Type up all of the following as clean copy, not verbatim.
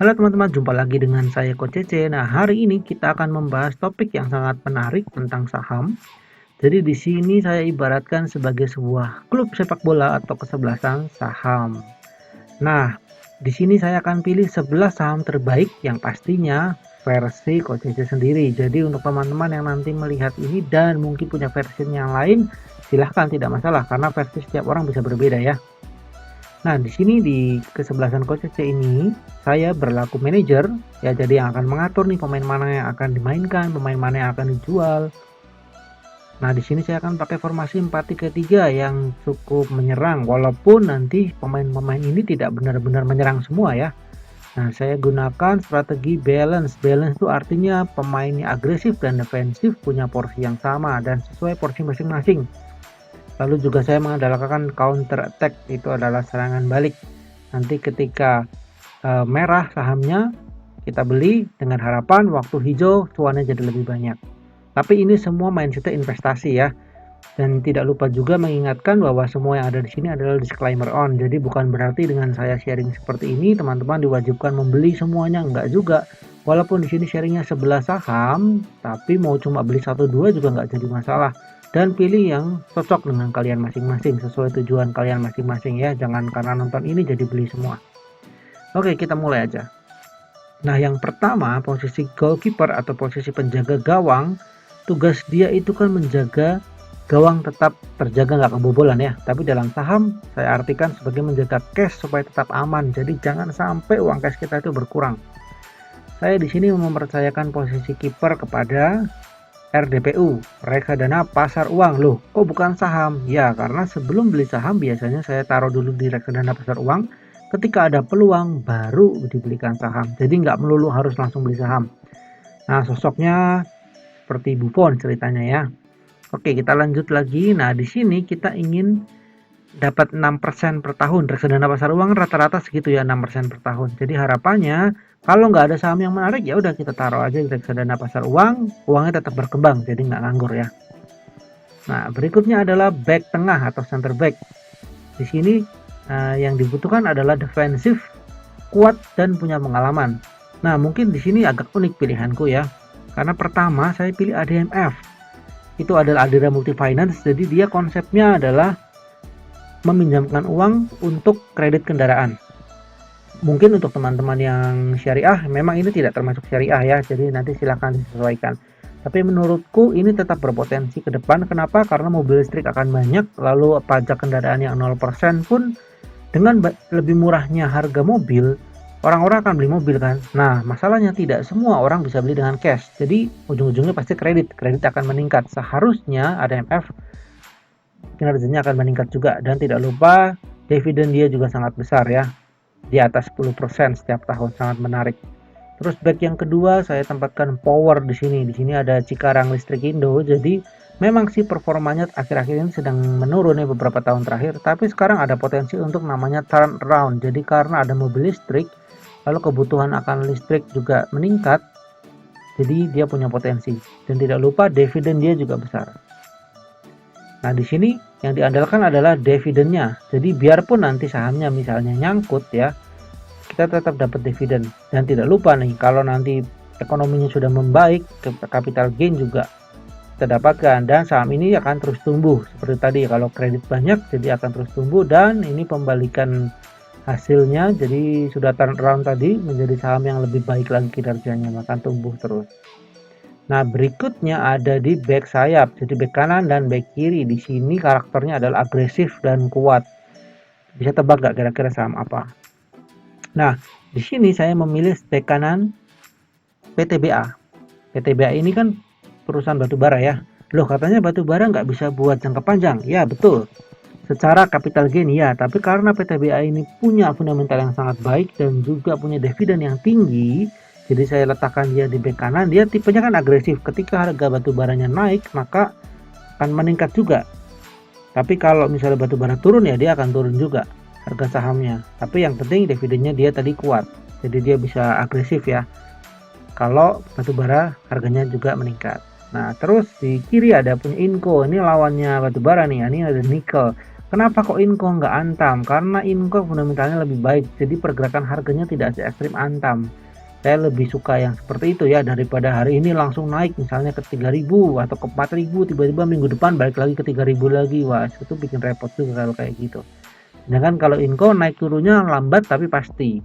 Halo teman-teman, jumpa lagi dengan saya Coach Cece. Nah, hari ini kita akan membahas topik yang sangat menarik tentang saham. Jadi di sini saya ibaratkan sebagai sebuah klub sepak bola atau kesebelasan saham. Nah, di sini saya akan pilih 11 saham terbaik yang pastinya versi Coach Cece sendiri. Jadi untuk teman-teman yang nanti melihat ini dan mungkin punya versi yang lain, silahkan, tidak masalah karena versi setiap orang bisa berbeda ya. Nah, di sini di kesebelasan Coach C ini saya berlaku manajer ya, jadi yang akan mengatur nih pemain mana yang akan dimainkan, pemain mana yang akan dijual. Nah, di sini saya akan pakai formasi 4-3-3 yang cukup menyerang walaupun nanti pemain-pemain ini tidak benar-benar menyerang semua ya. Nah, saya gunakan strategi balance. Balance itu artinya pemainnya agresif dan defensif punya porsi yang sama dan sesuai porsi masing-masing. Lalu juga saya mengandalkan counter attack, itu adalah serangan balik. Nanti ketika merah sahamnya kita beli dengan harapan waktu hijau cuannya jadi lebih banyak. Tapi ini semua mindsetnya investasi ya. Dan tidak lupa juga mengingatkan bahwa semua yang ada di sini adalah disclaimer on. Jadi bukan berarti dengan saya sharing seperti ini teman-teman diwajibkan membeli semuanya, enggak juga. Walaupun di sini sharingnya 11 saham, tapi mau cuma beli 1-2 juga enggak jadi masalah. Dan pilih yang cocok dengan kalian masing-masing, sesuai tujuan kalian masing-masing ya. Jangan karena nonton ini jadi beli semua. Oke, kita mulai aja. Nah, yang pertama posisi goalkeeper atau posisi penjaga gawang, tugas dia itu kan menjaga gawang tetap terjaga nggak kebobolan ya. Tapi dalam saham saya artikan sebagai menjaga cash supaya tetap aman. Jadi jangan sampai uang cash kita itu berkurang. Saya di sini mempercayakan posisi kiper kepada RDPU, reksadana pasar uang. Loh, kok bukan saham? Ya, karena sebelum beli saham biasanya saya taruh dulu di reksadana pasar uang. Ketika ada peluang baru dibelikan saham. Jadi nggak melulu harus langsung beli saham. Nah, sosoknya seperti Buffon ceritanya ya. Oke, kita lanjut lagi. Nah, di sini kita ingin dapat 6% per tahun. Reksadana pasar uang rata-rata segitu ya, 6% per tahun. Jadi harapannya kalau nggak ada saham yang menarik ya udah kita taruh aja di reksadana pasar uang, uangnya tetap berkembang jadi nggak nganggur ya. Nah, berikutnya adalah back tengah atau center back. Di sini yang dibutuhkan adalah defensif, kuat dan punya pengalaman. Nah, mungkin di sini agak unik pilihanku ya. Karena pertama saya pilih ADMF. Itu adalah Adira Multifinance, jadi dia konsepnya adalah meminjamkan uang untuk kredit kendaraan. Mungkin untuk teman-teman yang syariah memang ini tidak termasuk syariah ya, jadi nanti silahkan disesuaikan. Tapi menurutku ini tetap berpotensi ke depan. Kenapa? Karena mobil listrik akan banyak, lalu pajak kendaraan yang 0% pun dengan lebih murahnya harga mobil, orang-orang akan beli mobil kan. Nah, masalahnya tidak semua orang bisa beli dengan cash. Jadi ujung-ujungnya pasti kredit akan meningkat. Seharusnya ADMF kinerjanya akan meningkat juga, dan tidak lupa dividen dia juga sangat besar ya, di atas 10% setiap tahun, sangat menarik. Terus back yang kedua saya tempatkan Power di sini. Di sini ada Cikarang Listrik Indo. Jadi memang sih performanya akhir-akhir ini sedang menurun ya beberapa tahun terakhir, tapi sekarang ada potensi untuk namanya turnaround. Jadi karena ada mobil listrik, lalu kebutuhan akan listrik juga meningkat. Jadi dia punya potensi, dan tidak lupa dividen dia juga besar. Nah, di sini yang diandalkan adalah dividennya. Jadi biarpun nanti sahamnya misalnya nyangkut ya, kita tetap dapat dividen. Dan tidak lupa nih, kalau nanti ekonominya sudah membaik, capital gain juga kita dapatkan, dan saham ini akan terus tumbuh. Seperti tadi, kalau kredit banyak jadi akan terus tumbuh, dan ini pembalikan hasilnya, jadi sudah turn around tadi menjadi saham yang lebih baik lagi kinerjanya, akan tumbuh terus. Nah, berikutnya ada di back sayap, jadi back kanan dan back kiri. Di sini karakternya adalah agresif dan kuat. Bisa tebak nggak kira-kira saham apa? Nah, di sini saya memilih back kanan PTBA. PTBA ini kan perusahaan batubara ya. Loh, katanya batubara nggak bisa buat jangka panjang. Ya, betul. Secara capital gain ya, tapi karena PTBA ini punya fundamental yang sangat baik dan juga punya dividen yang tinggi, jadi saya letakkan dia di back kanan. Dia tipenya kan agresif. Ketika harga batu baranya naik, maka akan meningkat juga. Tapi kalau misalnya batu bara turun ya dia akan turun juga harga sahamnya. Tapi yang penting dividennya dia tadi kuat. Jadi dia bisa agresif ya. Kalau batu bara harganya juga meningkat. Nah, terus di kiri ada punya Inco. Ini lawannya batu bara nih. Ini ada nikel. Kenapa kok Inco nggak Antam? Karena Inco fundamentalnya lebih baik, jadi pergerakan harganya tidak se-ekstrim Antam. Saya lebih suka yang seperti itu ya, daripada hari ini langsung naik misalnya ke 3.000 atau ke 4.000, tiba-tiba minggu depan balik lagi ke 3.000 lagi. Wah, itu bikin repot juga kalau kayak gitu. Sedangkan kalau Inco naik turunnya lambat tapi pasti.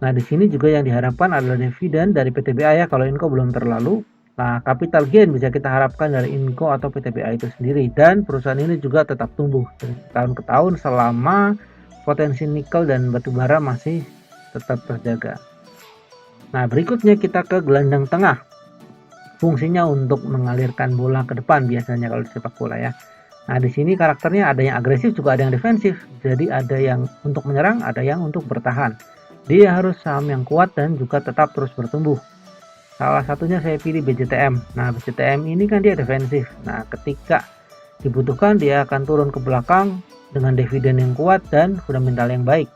Nah, di sini juga yang diharapkan adalah dividen dari PTBA ya, kalau Inco belum terlalu. Nah, capital gain bisa kita harapkan dari Inco atau PTBA itu sendiri, dan perusahaan ini juga tetap tumbuh dari tahun ke tahun selama potensi nikel dan batubara masih tetap terjaga. Nah, berikutnya kita ke gelandang tengah. Fungsinya untuk mengalirkan bola ke depan biasanya kalau di sepak bola ya. Nah, di sini karakternya ada yang agresif juga ada yang defensif. Jadi ada yang untuk menyerang, ada yang untuk bertahan. Dia harus saham yang kuat dan juga tetap terus bertumbuh. Salah satunya saya pilih BJTM. Nah, BJTM ini kan dia defensif. Nah, ketika dibutuhkan dia akan turun ke belakang dengan dividen yang kuat dan fundamental yang baik.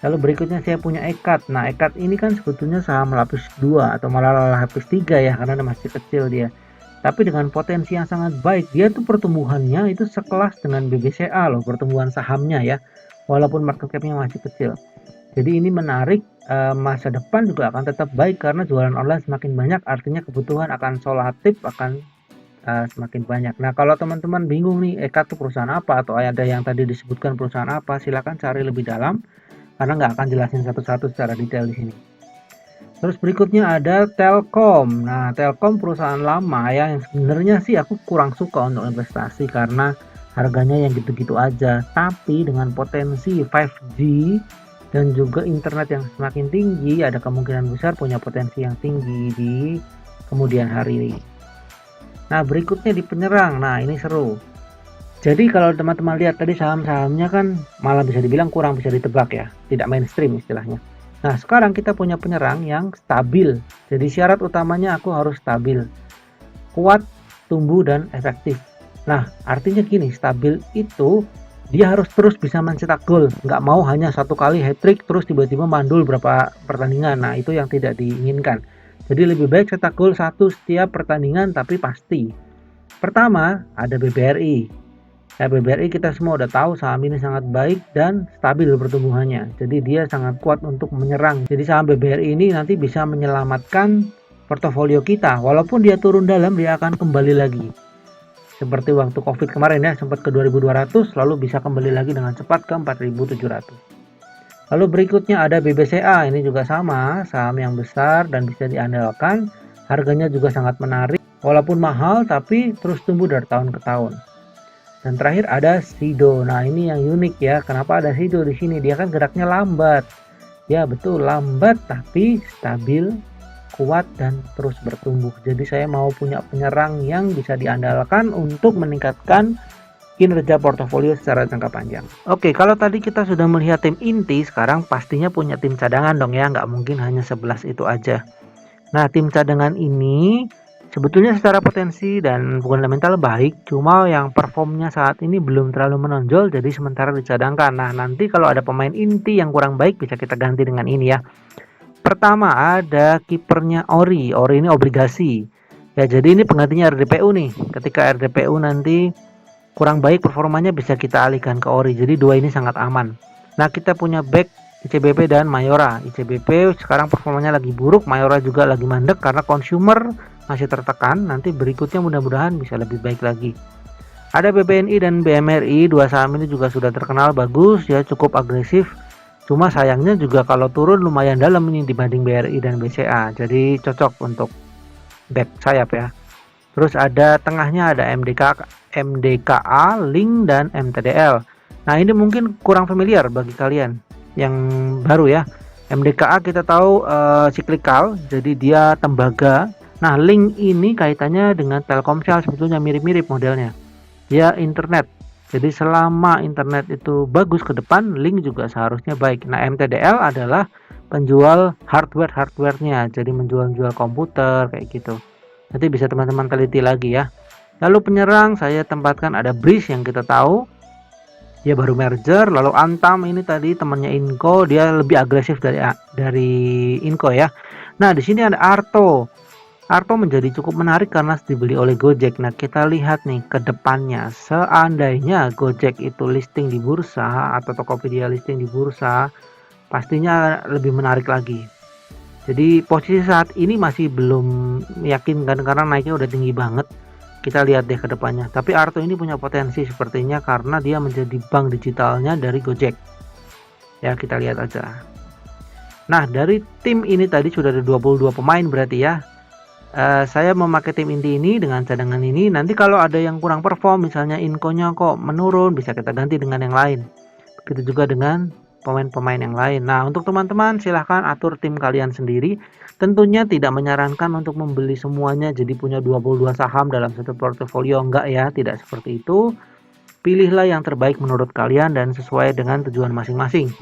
Lalu berikutnya saya punya EKAT. Nah, EKAT ini kan sebetulnya saham lapis 2 atau malah lapis 3 ya, karena masih kecil dia. Tapi dengan potensi yang sangat baik, dia tuh pertumbuhannya itu sekelas dengan BBCA loh, pertumbuhan sahamnya ya. Walaupun market cap-nya masih kecil. Jadi ini menarik, masa depan juga akan tetap baik karena jualan online semakin banyak, artinya kebutuhan akan solatif akan semakin banyak. Nah, kalau teman-teman bingung nih EKAT itu perusahaan apa atau ada yang tadi disebutkan perusahaan apa, silakan cari lebih dalam karena nggak akan jelasin satu-satu secara detail di sini. Terus berikutnya ada Telkom. Nah, Telkom perusahaan lama ya, yang sebenarnya sih aku kurang suka untuk investasi karena harganya yang gitu-gitu aja. Tapi dengan potensi 5G dan juga internet yang semakin tinggi, ada kemungkinan besar punya potensi yang tinggi di kemudian hari. Nah, berikutnya di penyerang. Nah, ini seru. Jadi kalau teman-teman lihat tadi saham-sahamnya kan malah bisa dibilang kurang bisa ditebak ya, tidak mainstream istilahnya. Nah, sekarang kita punya penyerang yang stabil. Jadi syarat utamanya aku harus stabil, kuat, tumbuh, dan efektif. Nah, artinya gini, stabil itu dia harus terus bisa mencetak gol, nggak mau hanya satu kali hat-trick terus tiba-tiba mandul berapa pertandingan. Nah, itu yang tidak diinginkan. Jadi lebih baik cetak gol satu setiap pertandingan tapi pasti. Pertama ada BBRI. Ya, BBRI kita semua udah tahu saham ini sangat baik dan stabil pertumbuhannya. Jadi dia sangat kuat untuk menyerang. Jadi saham BBRI ini nanti bisa menyelamatkan portofolio kita. Walaupun dia turun dalam, dia akan kembali lagi. Seperti waktu COVID kemarin ya, sempat ke 2.200 lalu bisa kembali lagi dengan cepat ke 4.700. Lalu berikutnya ada BBCA, ini juga sama, saham yang besar dan bisa diandalkan. Harganya juga sangat menarik, walaupun mahal tapi terus tumbuh dari tahun ke tahun. Dan terakhir ada SIDO. Nah, ini yang unik ya. Kenapa ada SIDO di sini? Dia kan geraknya lambat. Ya, betul, lambat tapi stabil, kuat dan terus bertumbuh. Jadi saya mau punya penyerang yang bisa diandalkan untuk meningkatkan kinerja portofolio secara jangka panjang. Oke, kalau tadi kita sudah melihat tim inti, sekarang pastinya punya tim cadangan dong ya, nggak mungkin hanya 11 itu aja. Nah, tim cadangan ini sebetulnya secara potensi dan fundamental baik, cuma yang performnya saat ini belum terlalu menonjol, jadi sementara dicadangkan. Nah, nanti kalau ada pemain inti yang kurang baik bisa kita ganti dengan ini ya. Pertama ada kipernya Ori. Ori ini obligasi. Ya, jadi ini penggantinya RDPU nih. Ketika RDPU nanti kurang baik performanya bisa kita alihkan ke Ori. Jadi dua ini sangat aman. Nah, kita punya back ICBP dan Mayora. ICBP sekarang performanya lagi buruk, Mayora juga lagi mandek karena consumer masih tertekan. Nanti berikutnya mudah-mudahan bisa lebih baik lagi. Ada BBNI dan BMRI, dua saham ini juga sudah terkenal bagus ya, cukup agresif. Cuma sayangnya juga kalau turun lumayan dalam ini dibanding BRI dan BCA. Jadi cocok untuk back sayap ya. Terus ada tengahnya ada MDKA, Link dan MTDL. Nah, ini mungkin kurang familiar bagi kalian yang baru ya. MDKA kita tahu cyclical, jadi dia tembaga. Nah, Link ini kaitannya dengan Telkomsel, sebetulnya mirip-mirip modelnya. Dia internet. Jadi selama internet itu bagus ke depan, Link juga seharusnya baik. Nah, MTDL adalah penjual hardware-hardwarenya, jadi menjual-jual komputer kayak gitu. Nanti bisa teman-teman teliti lagi ya. Lalu penyerang saya tempatkan ada Breeze yang kita tahu. Dia baru merger. Lalu Antam ini tadi temannya Inco, dia lebih agresif dari Inco ya. Nah, di sini ada Arto. Arto menjadi cukup menarik karena dibeli oleh Gojek. Nah, kita lihat nih ke depannya. Seandainya Gojek itu listing di bursa atau Tokopedia listing di bursa, pastinya lebih menarik lagi. Jadi posisi saat ini masih belum meyakinkan karena naiknya udah tinggi banget. Kita lihat deh ke depannya. Tapi Arto ini punya potensi sepertinya karena dia menjadi bank digitalnya dari Gojek. Ya, kita lihat aja. Nah, dari tim ini tadi sudah ada 22 pemain berarti ya. Saya memakai tim inti ini dengan cadangan ini. Nanti kalau ada yang kurang perform, misalnya inkonya kok menurun, bisa kita ganti dengan yang lain. Begitu juga dengan pemain-pemain yang lain. Nah, untuk teman-teman silahkan atur tim kalian sendiri. Tentunya tidak menyarankan untuk membeli semuanya jadi punya 22 saham dalam satu portofolio, enggak ya, tidak seperti itu. Pilihlah yang terbaik menurut kalian dan sesuai dengan tujuan masing-masing.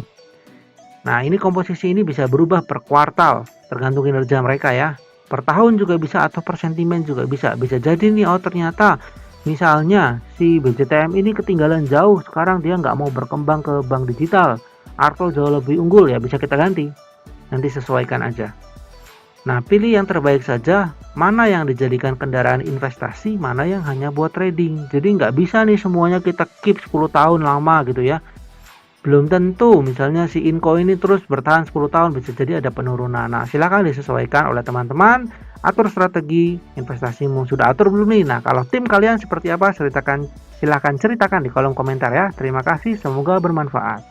Nah, ini komposisi ini bisa berubah per kuartal, tergantung kinerja mereka ya. Per tahun juga bisa atau per sentimen juga bisa. Bisa jadi nih, oh ternyata misalnya si BCTM ini ketinggalan jauh, sekarang dia nggak mau berkembang ke bank digital. Arto jauh lebih unggul ya, bisa kita ganti. Nanti sesuaikan aja. Nah, pilih yang terbaik saja, mana yang dijadikan kendaraan investasi, mana yang hanya buat trading. Jadi nggak bisa nih semuanya kita keep 10 tahun lama gitu ya. Belum tentu, misalnya si Inco ini terus bertahan 10 tahun, bisa jadi ada penurunan. Nah, silakan disesuaikan oleh teman-teman, atur strategi investasimu. Sudah atur belum nih? Nah, kalau tim kalian seperti apa, silakan ceritakan di kolom komentar ya. Terima kasih, semoga bermanfaat.